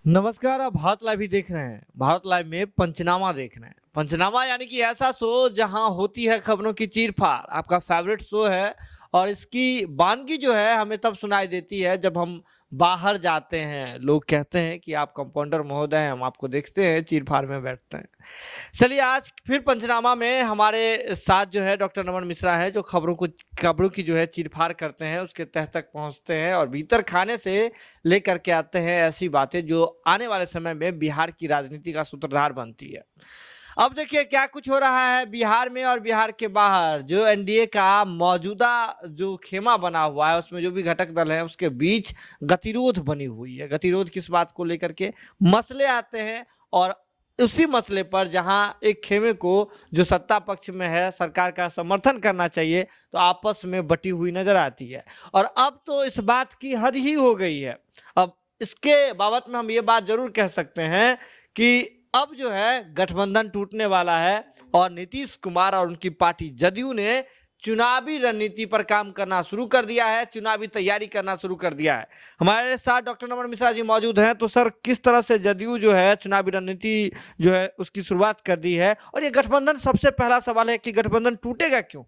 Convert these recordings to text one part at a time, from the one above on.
नमस्कार, आप भारत लाइव ही देख रहे हैं। भारत लाइव में पंचनामा देख रहे हैं। पंचनामा यानी कि ऐसा शो जहां होती है खबरों की चीर-फाड़। आपका फेवरेट शो है और इसकी वानगी जो है हमें तब सुनाई देती है जब हम बाहर जाते हैं। लोग कहते हैं कि आप कंपाउंडर महोदय हैं, हम आपको देखते हैं चीर-फाड़ में बैठते हैं। चलिए आज फिर पंचनामा में हमारे साथ जो है डॉक्टर नमन मिश्रा हैं जो खबरों की जो है चीर-फाड़ करते हैं, उसके तह तक पहुँचते हैं और भीतर खाने से लेकर के आते हैं ऐसी बातें जो आने वाले समय में बिहार की राजनीति का सूत्रधार बनती है। अब देखिए क्या कुछ हो रहा है बिहार में और बिहार के बाहर। जो एनडीए का मौजूदा जो खेमा बना हुआ है उसमें जो भी घटक दल हैं उसके बीच गतिरोध बनी हुई है। गतिरोध किस बात को लेकर के मसले आते हैं और उसी मसले पर जहां एक खेमे को जो सत्ता पक्ष में है सरकार का समर्थन करना चाहिए तो आपस में बटी हुई नजर आती है। और अब तो इस बात की हद ही हो गई है। अब इसके बाबत में हम ये बात जरूर कह सकते हैं कि अब जो है गठबंधन टूटने वाला है और नीतीश कुमार और उनकी पार्टी जदयू ने चुनावी रणनीति पर काम करना शुरू कर दिया है, चुनावी तैयारी करना शुरू कर दिया है। हमारे साथ डॉक्टर नमन मिश्रा जी मौजूद हैं। तो सर, किस तरह से जदयू जो है चुनावी रणनीति जो है उसकी शुरुआत कर दी है और ये गठबंधन, सबसे पहला सवाल है कि गठबंधन टूटेगा क्यों?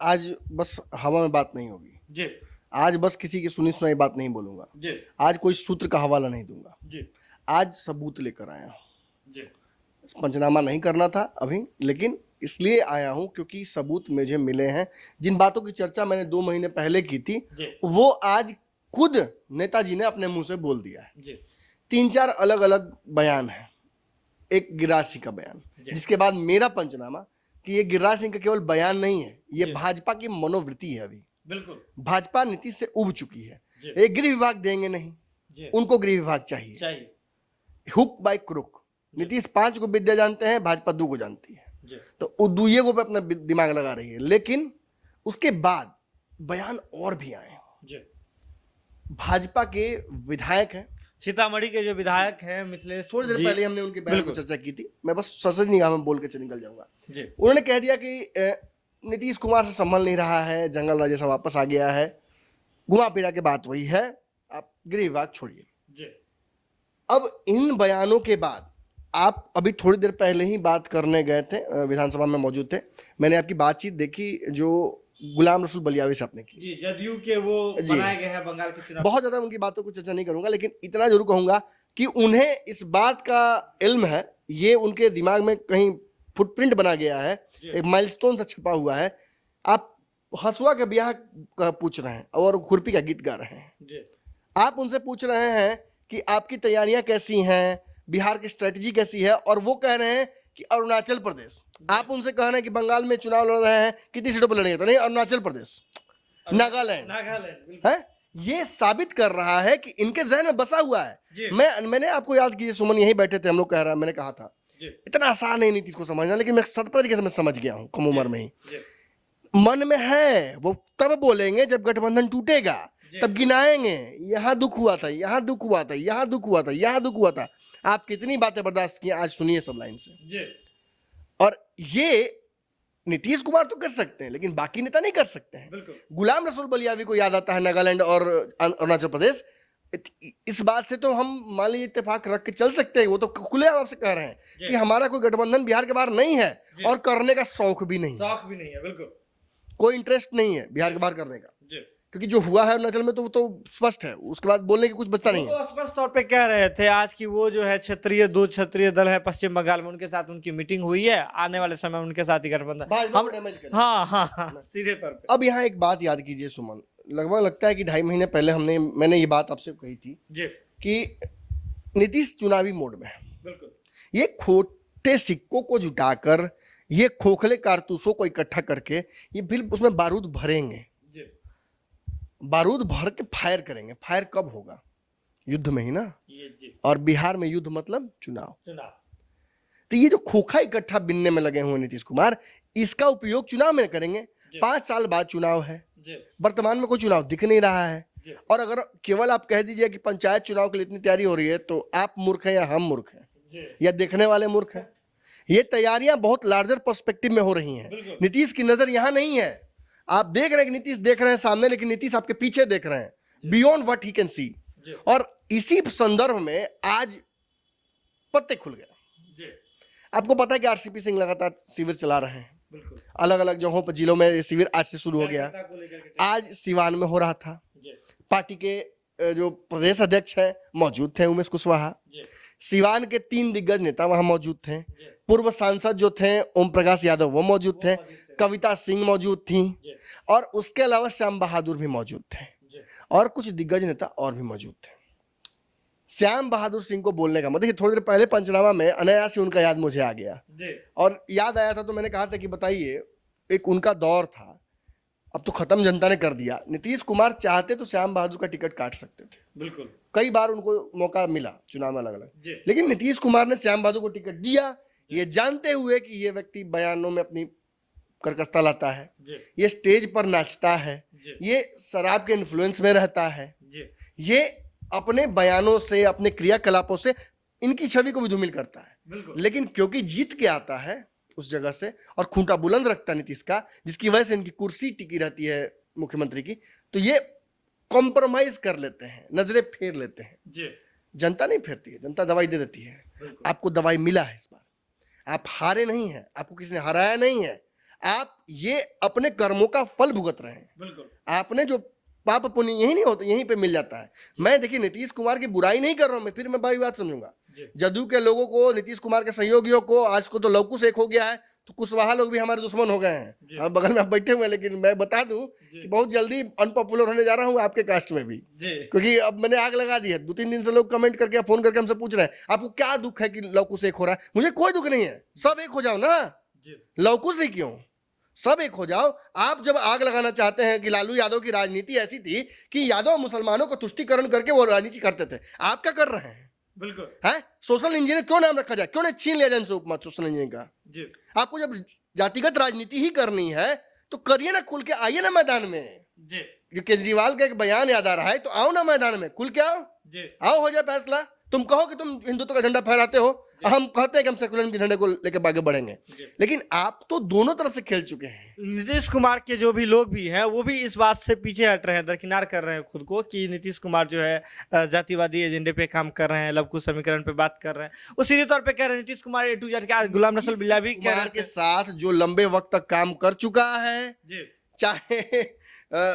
आज बस हवा में बात नहीं होगी जी आज बस किसी की सुनी सुनाई बात नहीं बोलूंगा जी आज कोई सूत्र का हवाला नहीं दूंगा जी आज सबूत लेकर आया हूं। जी पंचनामा नहीं करना था अभी, लेकिन इसलिए आया हूं क्योंकि सबूत मुझे मिले हैं। जिन बातों की चर्चा मैंने 2 महीने पहले की थी वो आज खुद नेताजी ने अपने मुंह से बोल दिया है। जी 3-4 अलग अलग बयान है। एक गिरिराज सिंह का बयान, जिसके बाद मेरा पंचनामा कि ये गिरिराज सिंह का केवल बयान नहीं है, ये भाजपा की मनोवृत्ति है। अभी बिल्कुल भाजपा नीतीश से उब चुकी है। एक गृह विभाग देंगे नहीं, उनको गृह विभाग चाहिए। Hook by crook. नीतीश 5 को विद्या जानते हैं, भाजपा 2 को जानती है, तो वो दुइये को पे अपना दिमाग लगा रही है। लेकिन उसके बाद बयान और भी आए। भाजपा के विधायक हैं, सीतामढ़ी के जो विधायक हैं मिथिलेश, थोड़ी देर पहले हमने उनके बयान पर चर्चा की थी, मैं बस सरसरी निगाह में बोल के निकल जाऊंगा। उन्होंने कह दिया कि नीतीश कुमार से संभल नहीं रहा है, जंगल राज जैसा वापस आ गया है, घुमा फिरा के बात वही है, आप गृह विभाग छोड़िए। अब इन बयानों के बाद आप अभी थोड़ी देर पहले ही बात करने गए थे, विधानसभा में मौजूद थे, मैंने आपकी बातचीत देखी जो गुलाम रसूल बलियावी से आपने की। जी, जदयू के वो बनाए गए हैं बंगाल के चुनाव। बहुत ज्यादा उनकी बातों को चर्चा नहीं करूंगा, लेकिन इतना जरूर कहूंगा कि उन्हें इस बात का इल्म है, ये उनके दिमाग में कहीं फुटप्रिंट बना गया है, एक माइलस्टोन सा छपा हुआ है। आप हसुआ के ब्याह का पूछ रहे हैं और खुरपी का गीत गा रहे हैं। आप उनसे पूछ रहे हैं कि आपकी तैयारियां कैसी हैं, बिहार की स्ट्रेटजी कैसी है, और वो कह रहे हैं कि अरुणाचल प्रदेश। आप उनसे कह रहे हैं कि बंगाल में चुनाव लड़ रहे हैं, कितनी सीटों पर लड़ेंगे, तो नहीं, अरुणाचल प्रदेश, नागालैंड है। ये साबित कर रहा है कि इनके जहन में बसा हुआ है। मैंने आपको याद कीजिए, सुमन यही बैठे थे, हम लोग कह रहा, मैंने कहा था इतना आसान है नीतीश को समझना, लेकिन मैं सत तरीके से मैं समझ गया हूँ कम उम्र में ही। मन में है, वो तब बोलेंगे जब गठबंधन टूटेगा, तब गिनाएंगे, यहाँ दुख हुआ था, यहाँ दुख हुआ था, यहाँ दुख हुआ था, यहाँ दुख हुआ था। आप कितनी बातें बर्दाश्त किए, आज सुनिए सब लाइन से। और ये नीतीश कुमार तो कर सकते हैं, लेकिन बाकी नेता नहीं कर सकते हैं। गुलाम रसूल बलियावी को याद आता है नागालैंड और अरुणाचल प्रदेश। इस बात से तो हम मान लीजिए इत्तेफाक रख के चल सकते हैं, वो तो खुले आपसे कह रहे हैं कि हमारा कोई गठबंधन बिहार के बाहर नहीं है और करने का शौक भी नहीं है। बिल्कुल कोई इंटरेस्ट नहीं है बिहार के बाहर करने का, क्योंकि जो हुआ है अरुणाचल में तो वो तो स्पष्ट है, उसके बाद बोलने की कुछ बचता नहीं है। तो स्पष्ट तौर पे कह रहे थे आज की वो जो है दो क्षत्रिय दल है पश्चिम बंगाल में, उनके साथ उनकी मीटिंग हुई है, आने वाले समय उनके साथ ही गठबंधन हम हाँ सीधे तौर पे। अब यहाँ एक बात याद कीजिए सुमन, लगभग लगता है कि 2.5 महीने पहले मैंने ये बात आपसे कही थी कि नीतीश चुनावी मोड में है। बिल्कुल ये खोटे सिक्कों को जुटाकर, ये खोखले कारतूसों को इकट्ठा करके ये फिर उसमें बारूद भरेंगे, बारूद भर के फायर करेंगे। फायर कब होगा? युद्ध में ही ना। और बिहार में युद्ध मतलब चुनाव। तो ये जो खोखा इकट्ठा बिनने में लगे हुए नीतीश कुमार, इसका उपयोग चुनाव में करेंगे। 5 साल बाद चुनाव है, वर्तमान में कोई चुनाव दिख नहीं रहा है। और अगर केवल आप कह दीजिए कि पंचायत चुनाव के लिए इतनी तैयारी हो रही है, तो आप मूर्ख हैं या हम मूर्ख हैं या देखने वाले मूर्ख हैं। ये तैयारियां बहुत लार्जर पर्सपेक्टिव में हो रही हैं। नीतीश की नजर यहां नहीं है। आप देख रहे हैं कि नीतीश देख रहे हैं सामने, लेकिन नीतीश आपके पीछे देख रहे हैं, beyond what he can see. और इसी संदर्भ में आज पत्ते खुल गए। आपको पता है कि आरसीपी सिंह लगातार शिविर चला रहे हैं, अलग अलग जगहों पर जिलों में ये शिविर आज से शुरू हो गया। आज सिवान में हो रहा था। पार्टी के जो प्रदेश अध्यक्ष है मौजूद थे उमेश कुशवाहा, सिवान के 3 दिग्गज नेता वहां मौजूद थे, पूर्व सांसद जो थे ओम प्रकाश यादव वो मौजूद थे, कविता सिंह मौजूद थी और उसके अलावा श्याम बहादुर भी मौजूद थे और कुछ दिग्गज नेता और भी मौजूद थे। श्याम बहादुर सिंह को बोलने का मतलब, देखिए थोड़ी देर पहले पंचनामा में अनायास से उनका याद मुझे आ गया और याद आया था तो मैंने कहा था कि बताइए, एक उनका दौर था, अब तो खत्म जनता ने कर दिया। नीतीश कुमार चाहते तो श्याम बहादुर का टिकट काट सकते थे, बिल्कुल कई बार उनको मौका मिला चुनाव में अलग अलग, लेकिन नीतीश कुमार ने श्याम बहादुर को टिकट दिया, ये जानते हुए कि ये व्यक्ति बयानों में अपनी करकस्ता लाता है, ये स्टेज पर नाचता है, ये शराब के इन्फ्लुएंस में रहता है, ये अपने बयानों से अपने क्रियाकलापों से इनकी छवि को भी धूमिल करता है। लेकिन क्योंकि जीत के आता है उस जगह से और खूंटा बुलंद रखता है नीतीश का, जिसकी वजह से इनकी कुर्सी टिकी रहती है मुख्यमंत्री की, तो ये कॉम्प्रोमाइज कर लेते हैं, नजरें फेर लेते हैं। जनता नहीं फेरती है, जनता दवाई दे देती है। आपको दवाई मिला है इस बार, आप हारे नहीं है, आपको किसी ने हराया नहीं है, आप ये अपने कर्मों का फल भुगत रहे हैं। आपने जो पाप पुण्य यही नहीं होता, यहीं पे मिल जाता है। मैं देखिए नीतीश कुमार की बुराई नहीं कर रहा हूं, मैं फिर मैं भाई बात समझूंगा। जदयू के लोगों को, नीतीश कुमार के सहयोगियों को, आज को तो लवकुश एक हो गया है, तो कुशवाहा लोग भी हमारे दुश्मन हो गए हैं। अब बगल में आप बैठे हुए हैं, लेकिन मैं बता दूं कि बहुत जल्दी अनपॉपुलर होने जा रहा हूं आपके कास्ट में भी, क्योंकि अब मैंने आग लगा दी है। 2-3 दिन से लोग कमेंट करके, फोन करके हमसे पूछ रहे हैं आपको क्या दुख है कि लवकुश एक हो रहा है। मुझे कोई दुख नहीं है, सब एक हो जाओ ना, लवकुश ही क्यों, सब एक हो जाओ। आप जब आग लगाना चाहते हैं कि लालू यादव की राजनीति ऐसी थी कि यादव मुसलमानों को तुष्टीकरण करके वो राजनीति करते थे, आप क्या कर रहे हैं? बिल्कुल है। सोशल इंजीनियर क्यों नाम रखा जाए, क्यों नहीं छीन लिया जाए इनसे उपमा सोशल इंजीनियर का? आपको जब जातिगत राजनीति ही करनी है तो करिए ना, खुल के आइए ना मैदान में। केजरीवाल का एक बयान याद आ रहा है, तो आओ ना मैदान में, खुल के आओ, आओ हो जाए फैसला। तुम कहो कि तुम हिंदुत्व का झंडा फहराते हो, हम कहते हैं कि हम सेकुलर के झंडे को लेकर आगे बढ़ेंगे, लेकिन आप तो दोनों तरफ से खेल चुके हैं। नीतीश कुमार के जो भी लोग भी हैं वो भी इस बात से पीछे हट रहे हैं, दरकिनार कर रहे हैं खुद को, कि नीतीश कुमार जो है जातिवादी एजेंडे पे काम कर रहे हैं, लवकुश समीकरण पे बात कर रहे हैं। वो सीधे तौर पे कह रहे हैं Nitish Kumar A to Z के, गुलाम नस्ल बिल्ला भी के साथ जो लंबे वक्त तक काम कर चुका है, चाहे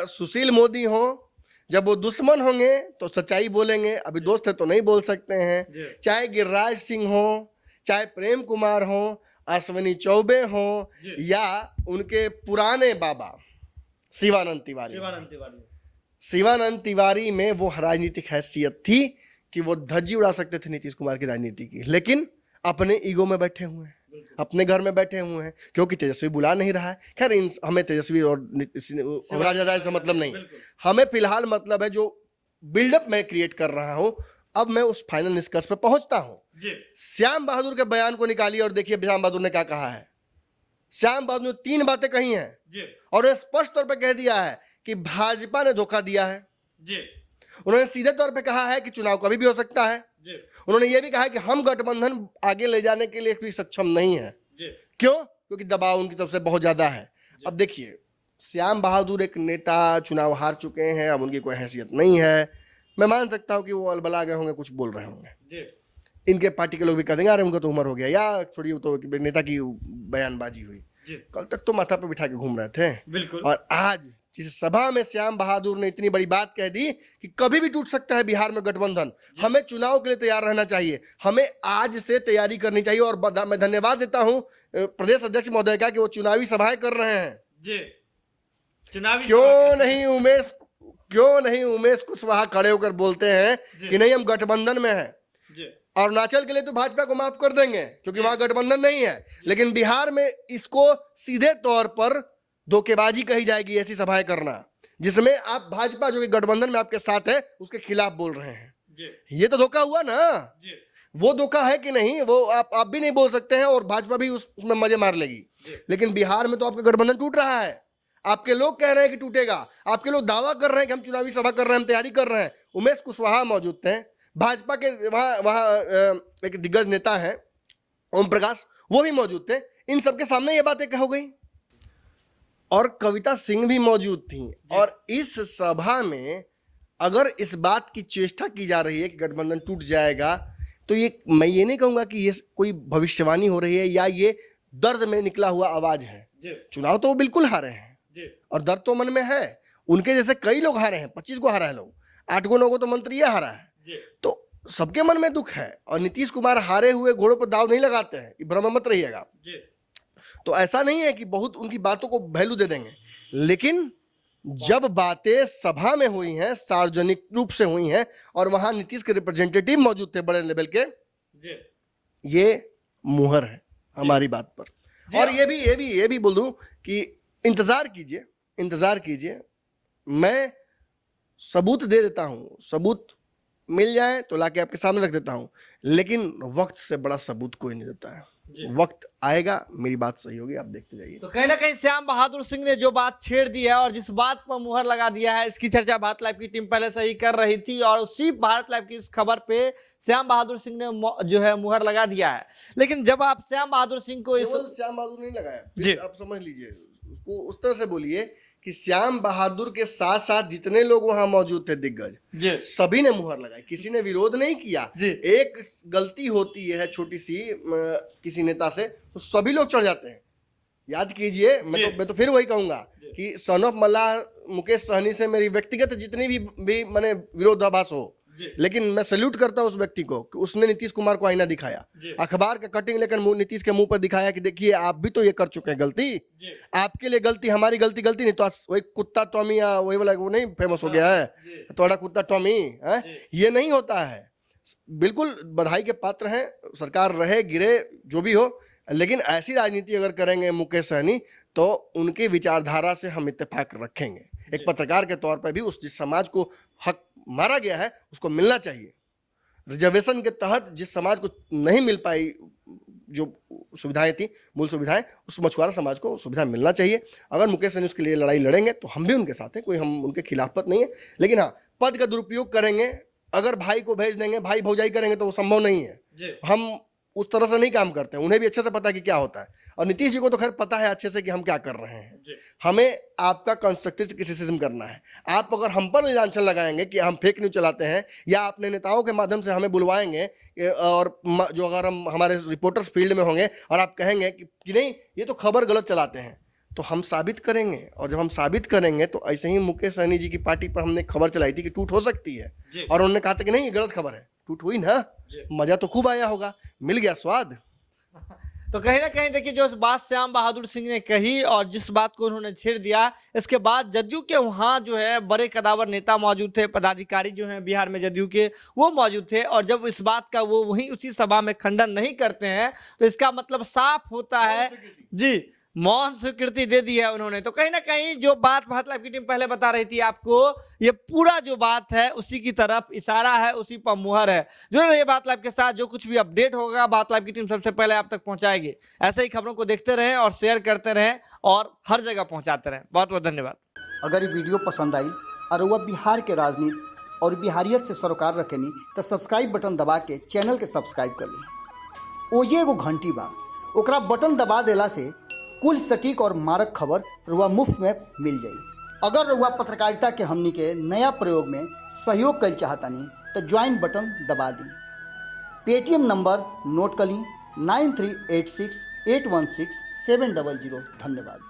सुशील मोदी हो, जब वो दुश्मन होंगे तो सच्चाई बोलेंगे, अभी दोस्त है तो नहीं बोल सकते हैं। चाहे गिरिराज सिंह हो, चाहे प्रेम कुमार हो, अश्विनी चौबे हो, या उनके पुराने बाबा शिवानंद तिवारी में वो राजनीतिक हैसियत थी कि वो धज्जी उड़ा सकते थे नीतीश कुमार की राजनीति की, लेकिन अपने ईगो में बैठे हुए हैं, अपने घर में बैठे हुए हैं, क्योंकि तेजस्वी बुला नहीं रहा है। खैर हमें तेजस्वी और राजा से मतलब नहीं, हमें फिलहाल मतलब है जो बिल्डअप मैं क्रिएट कर रहा हूं, अब मैं उस फाइनल निष्कर्ष पे पहुंचता हूं। श्याम बहादुर के बयान को निकालिए और देखिए श्याम बहादुर ने क्या कहा है। श्याम बहादुर ने 3 बातें कही हैं और स्पष्ट तौर पर कह दिया है कि भाजपा ने धोखा दिया है। उन्होंने सीधे तौर पे कहा है कि चुनाव कभी भी हो सकता है। उन्होंने ये भी कहा है कि हम गठबंधन आगे ले जाने के लिए भी सक्षम नहीं है। क्यों? क्योंकि दबाव उनकी तरफ से बहुत ज्यादा है। अब देखिए, श्याम बहादुर एक नेता, चुनाव हार चुके हैं, अब उनकी कोई हैसियत नहीं है। मैं मान सकता हूं कि वो अलबला गए होंगे, कुछ बोल रहे होंगे, इनके पार्टी के लोग भी कह देंगे अरे उनका तो उम्र हो गया, या छोड़िए तो नेता की बयानबाजी हुई। कल तक तो माथा पे बिठा के घूम रहे थे, और आज जिस सभा में श्याम बहादुर ने इतनी बड़ी बात कह दी कि कभी भी टूट सकता है बिहार में गठबंधन, हमें चुनाव के लिए तैयार रहना चाहिए, हमें आज से तैयारी करनी चाहिए। और मैं धन्यवाद देता हूं प्रदेश अध्यक्ष महोदय का कि वो चुनावी सभाएं कर रहे हैं। क्यों नहीं उमेश कुशवाहा खड़े होकर बोलते हैं कि नहीं हम गठबंधन में हैं। अरुणाचल के लिए तो भाजपा को माफ कर देंगे क्योंकि वहां गठबंधन नहीं है, लेकिन बिहार में इसको सीधे तौर पर धोखेबाजी कही जाएगी, ऐसी सभाएं करना जिसमें आप भाजपा जो कि गठबंधन में आपके साथ है उसके खिलाफ बोल रहे हैं। ये तो धोखा हुआ ना। वो धोखा है कि नहीं, वो आप भी नहीं बोल सकते हैं और भाजपा भी उसमें मजे मार लेगी। लेकिन बिहार में तो आपका गठबंधन टूट रहा है, आपके लोग कह रहे हैं कि टूटेगा, आपके लोग दावा कर रहे हैं कि हम चुनावी सभा कर रहे हैं, हम तैयारी कर रहे हैं। उमेश कुशवाहा मौजूद थे, भाजपा के वहां एक दिग्गज नेता है ओम प्रकाश, वो भी मौजूद थे। इन सबके सामने ये बातें कहो गई और कविता सिंह भी मौजूद थी। और इस सभा में अगर इस बात की चेष्टा की जा रही है कि गठबंधन टूट जाएगा, तो ये मैं ये नहीं कहूंगा कि ये कोई भविष्यवाणी हो रही है या ये दर्द में निकला हुआ आवाज है। चुनाव तो वो बिल्कुल हारे हैं और दर्द तो मन में है। उनके जैसे कई लोग हारे हैं, 25 को हारा है लोग, 8 को 9 को तो मंत्री ये हारा है। तो सबके मन में दुख है और नीतीश कुमार हारे हुए घोड़ों पर दाव नहीं लगाते हैं, ये भ्रम मत रहिएगा। तो ऐसा नहीं है कि बहुत उनकी बातों को वैल्यू दे देंगे, लेकिन जब बातें सभा में हुई हैं, सार्वजनिक रूप से हुई हैं और वहां नीतीश के रिप्रेजेंटेटिव मौजूद थे बड़े लेवल के, ये मुहर है हमारी बात पर। और ये भी बोल दूं कि इंतजार कीजिए, मैं सबूत दे देता हूं, सबूत मिल जाए तो लाके आपके सामने रख देता हूं, लेकिन वक्त से बड़ा सबूत कोई नहीं देता है। वक्त आएगा, मेरी बात सही होगी, आप देखते जाइए। तो कहीं ना कहीं श्याम बहादुर सिंह ने जो बात छेड़ दी है और जिस बात पर मुहर लगा दिया है, इसकी चर्चा भारत लाइव की टीम पहले से ही कर रही थी और उसी भारत लाइव की इस खबर पे श्याम बहादुर सिंह ने जो है मुहर लगा दिया है। लेकिन जब आप श्याम बहादुर सिंह को श्याम बहादुर नहीं लगाया, आप समझ लीजिए, उसको उस तरह से बोलिए कि श्याम बहादुर के साथ साथ जितने लोग वहां मौजूद थे दिग्गज, सभी ने मुहर लगाई, किसी ने विरोध नहीं किया। एक गलती होती है छोटी सी किसी नेता से तो सभी लोग चढ़ जाते हैं। याद कीजिए, मैं तो फिर वही कहूंगा कि सन ऑफ मल्लाह मुकेश सहनी से मेरी व्यक्तिगत जितनी भी मैंने विरोधाभास हो, लेकिन मैं सैल्यूट करता हूं उस व्यक्ति को कि उसने नीतीश कुमार को आईना दिखाया, अखबार का कटिंग लेकर नीतीश के मुंह पर दिखाया कि देखिए आप भी तो ये कर चुके हैं गलती, आपके लिए गलती, हमारी गलती नहीं। तो वही कुत्ता टॉमी या वही वाला वो नहीं फेमस हो गया है, थोड़ा कुत्ता टॉमी है, ये नहीं होता है। बिल्कुल बधाई के पात्र हैं, सरकार रहे गिरे जो भी हो, लेकिन ऐसी राजनीति अगर करेंगे मुकेश सहनी तो उनकी विचारधारा से हम इत्तेफाक रखेंगे। एक पत्रकार के तौर पर भी उस जिस समाज को हक मारा गया है उसको मिलना चाहिए। रिजर्वेशन के तहत जिस समाज को नहीं मिल पाई जो सुविधाएं थी, मूल सुविधाएं, उस मछुआरा समाज को सुविधा मिलना चाहिए। अगर मुकेश सहनी उसके लिए लड़ाई लड़ेंगे तो हम भी उनके साथ हैं, कोई हम उनके खिलाफत नहीं है। लेकिन हाँ, पद का दुरुपयोग करेंगे, अगर भाई को भेज देंगे, भाई भौजाई करेंगे तो वो संभव नहीं है। हम उस तरह से नहीं काम करते हैं, उन्हें भी अच्छे से पता है कि क्या होता है और नीतीश जी को तो खैर पता है अच्छे से कि हम क्या कर रहे हैं। हमें आपका कंस्ट्रक्टिव क्रिटिसिज्म करना है। आप अगर हम पर इल्जाम लगाएंगे कि हम फेक न्यूज चलाते हैं या अपने नेताओं के माध्यम से हमें बुलवाएंगे और जो अगर हम हमारे रिपोर्टर्स फील्ड में होंगे और आप कहेंगे कि नहीं ये तो खबर गलत चलाते हैं, तो हम साबित करेंगे। और जब हम साबित करेंगे तो ऐसे ही मुकेश सहनी जी की पार्टी पर हमने खबर चलाई थी कि टूट हो सकती है और उन्होंने कहा था कि नहीं ये गलत खबर है, टूट हुई ना, मजा तो खूब आया होगा, मिल गया स्वाद। तो कहीं ना कहीं देखिए जो इस बात श्याम बहादुर सिंह ने कही और जिस बात को उन्होंने छेड़ दिया, इसके बाद जदयू के वहां जो है बड़े कदावर नेता मौजूद थे, पदाधिकारी जो हैं बिहार में जदयू के वो मौजूद थे, और जब इस बात का वो वहीं उसी सभा में खंडन नहीं करते हैं तो इसका मतलब साफ होता है जी, मौन स्वीकृति दे दी है उन्होंने। तो कहीं ना कहीं जो बात भारत लाइव की टीम पहले बता रही थी आपको, ये पूरा जो बात है उसी की तरफ इशारा है, उसी पर मुहर है। जुड़े रहिए भारत लाइव के साथ, जो कुछ भी अपडेट होगा भारत लाइव की टीम सबसे पहले आप तक पहुंचाएगी। ऐसे ही खबरों को देखते रहें और शेयर करते रहें और हर जगह पहुंचाते रहें। बहुत बहुत धन्यवाद। अगर ये वीडियो पसंद आई और वह बिहार के राजनीति और बिहारियत से सरोकार रखेनी तो सब्सक्राइब बटन दबा के चैनल के सब्सक्राइब कर ली। ओजे एगो घंटी बा, ओकरा बटन दबा देला से कुल सटीक और मारक खबर रुआ मुफ्त में मिल जाई। अगर रुआ पत्रकारिता के हमनी के नया प्रयोग में सहयोग कर चाहतानी तो ज्वाइन बटन दबा दी। पेटीएम नंबर नोट कर ली 9386816700। धन्यवाद।